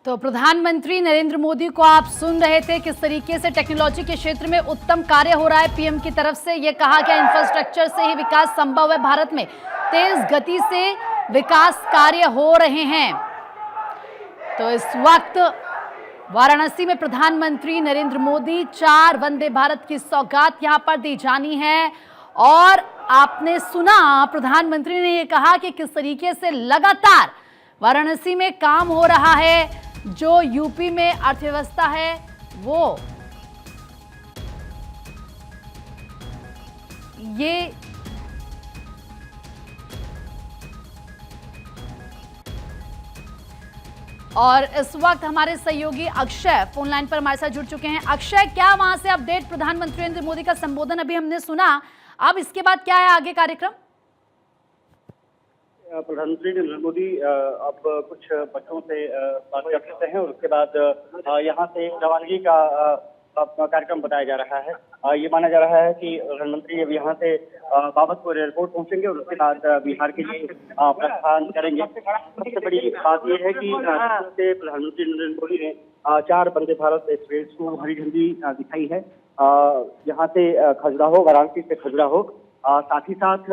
तो प्रधानमंत्री नरेंद्र मोदी को आप सुन रहे थे, किस तरीके से टेक्नोलॉजी के क्षेत्र में उत्तम कार्य हो रहा है पीएम की तरफ से। ये कहा गया इंफ्रास्ट्रक्चर से ही विकास संभव है, भारत में तेज गति से विकास कार्य हो रहे हैं। तो इस वक्त वाराणसी में प्रधानमंत्री नरेंद्र मोदी 4 वंदे भारत की सौगात यहां पर दी जानी है। और आपने सुना प्रधानमंत्री ने ये कहा कि किस तरीके से लगातार वाराणसी में काम हो रहा है, जो यूपी में अर्थव्यवस्था है वो ये और इस वक्त हमारे सहयोगी अक्षय फोन लाइन पर हमारे साथ जुड़ चुके हैं। अक्षय, क्या वहां से अपडेट? प्रधानमंत्री नरेंद्र मोदी का संबोधन अभी हमने सुना, अब इसके बाद क्या है आगे कार्यक्रम? प्रधानमंत्री नरेंद्र मोदी अब कुछ बच्चों से बात कर सकते हैं और उसके बाद यहाँ से रवानगी का कार्यक्रम बताया जा रहा है। ये माना जा रहा है कि प्रधानमंत्री अब यहाँ से बाबतपुर एयरपोर्ट पहुंचेंगे और उसके बाद बिहार के लिए प्रस्थान करेंगे। सबसे बड़ी बात यह है कि से प्रधानमंत्री नरेंद्र मोदी ने 4 वंदे भारत एक्सप्रेस को हरी झंडी दिखाई है। यहाँ से खजुराहो, वाराणसी से खजुराहो, साथ ही साथ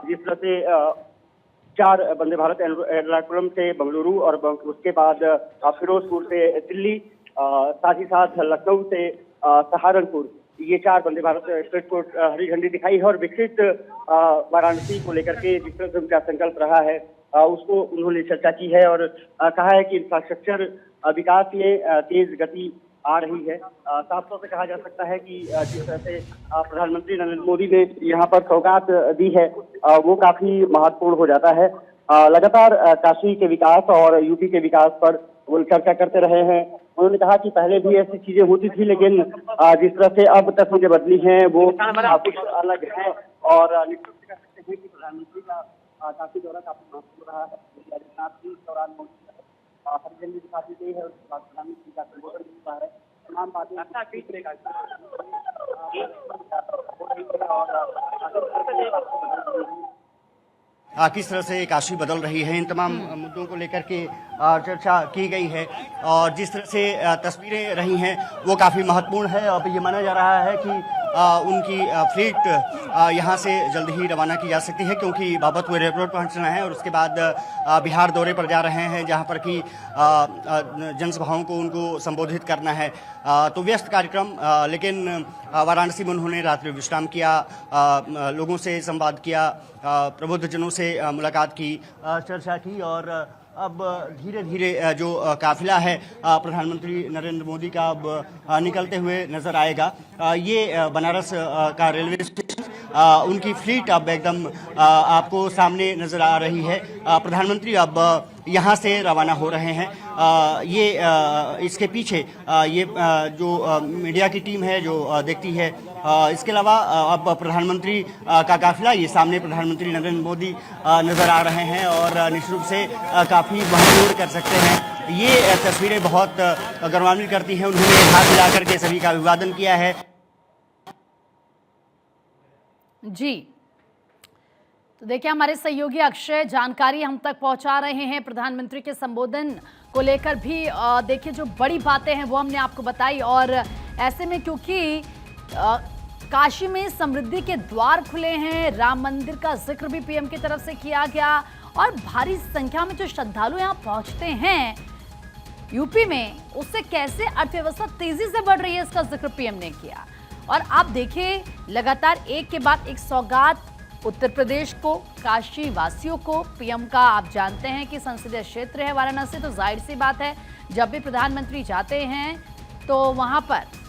जिस तरह से 4 वंदे भारत एर्नाकुलम से बंगलुरु और उसके बाद फिरोजपुर से दिल्ली, साथ ही साथ लखनऊ से सहारनपुर, ये 4 वंदे भारत एक्सप्रेस को हरी झंडी दिखाई है। और विकसित वाराणसी को लेकर के जिस तरह से उनका संकल्प रहा है उसको उन्होंने चर्चा की है और कहा है कि इंफ्रास्ट्रक्चर विकास में तेज गति आ रही है। साफ तौर से कहा जा सकता है कि जिस तरह से प्रधानमंत्री नरेंद्र मोदी ने यहाँ पर सौगात दी है वो काफी महत्वपूर्ण हो जाता है। लगातार काशी के विकास और यूपी के विकास पर वो चर्चा करते रहे हैं। उन्होंने कहा कि पहले भी ऐसी चीजें होती थी, लेकिन जिस तरह से अब तस्वीरें बदली हैं वो कुछ अलग है। और निश्चित कह सकते हैं कि प्रधानमंत्री का काशी दौरा काफी महत्वपूर्ण रहा है। राजनाथ जी इस दौरान हरी झंडी दिखा दी गई है, उसके बाद प्रधानमंत्री का संबोधन भी है। तमाम बातें किस तरह से काशी बदल रही है, इन तमाम मुद्दों को लेकर के चर्चा की गई है। और जिस तरह से तस्वीरें रही हैं वो काफ़ी महत्वपूर्ण है। अब ये माना जा रहा है कि उनकी फ्लीट यहाँ से जल्द ही रवाना की जा सकती है, क्योंकि बाबतपुर एयरपोर्ट पहुँचना है और उसके बाद बिहार दौरे पर जा रहे हैं, जहाँ पर कि जनसभाओं को उनको संबोधित करना है। तो व्यस्त कार्यक्रम, लेकिन वाराणसी में उन्होंने रात्रि विश्राम किया, लोगों से संवाद किया, प्रबुद्धजनों से मुलाकात की, चर्चा की। और अब धीरे धीरे जो काफिला है प्रधानमंत्री नरेंद्र मोदी का अब निकलते हुए नजर आएगा। ये बनारस का रेलवे स्टेशन, उनकी फ्लीट अब एकदम आपको सामने नजर आ रही है। प्रधानमंत्री अब यहाँ से रवाना हो रहे हैं। ये इसके पीछे ये जो मीडिया की टीम है जो देखती है, इसके अलावा अब प्रधानमंत्री का काफिला, ये सामने प्रधानमंत्री नरेंद्र मोदी नजर आ रहे हैं और निश्चित रूप से काफ़ी महत्वपूर्ण कर सकते हैं। ये तस्वीरें बहुत गौरवान्वित करती हैं। उन्होंने हाथ मिला करके सभी का अभिवादन किया है। जी, तो देखिए हमारे सहयोगी अक्षय जानकारी हम तक पहुंचा रहे हैं प्रधानमंत्री के संबोधन को लेकर भी। देखिए जो बड़ी बातें हैं वो हमने आपको बताई, और ऐसे में क्योंकि काशी में समृद्धि के द्वार खुले हैं, राम मंदिर का जिक्र भी पीएम की तरफ से किया गया और भारी संख्या में जो श्रद्धालु यहाँ पहुंचते हैं यूपी में, उससे कैसे अर्थव्यवस्था तेजी से बढ़ रही है इसका जिक्र पीएम ने किया। और आप देखिए लगातार एक के बाद एक सौगात उत्तर प्रदेश को, काशी वासियों को। पीएम का आप जानते हैं कि संसदीय क्षेत्र है वाराणसी, तो जाहिर सी बात है जब भी प्रधानमंत्री जाते हैं तो वहां पर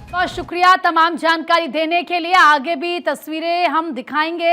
बहुत शुक्रिया तमाम जानकारी देने के लिए। आगे भी तस्वीरें हम दिखाएंगे।